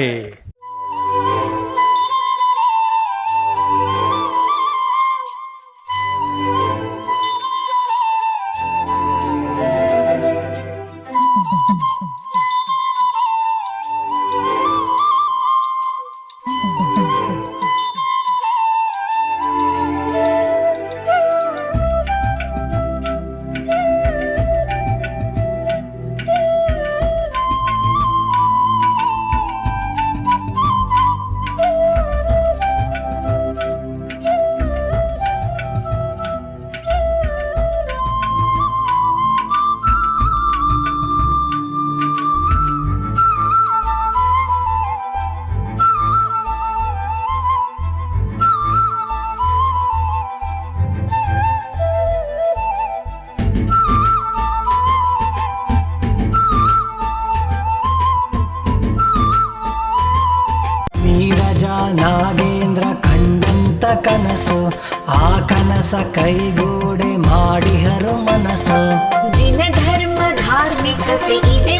ನಾಗೇಂದ್ರ ಕಂಡಂತ ಕನಸು, ಆ ಕನಸ ಕೈಗೂಡೆ ಮಾಡಿಹರು ಮನಸ್ಸು. ಜಿನ ಧರ್ಮ ಧಾರ್ಮಿಕತೆ ಇದೆ.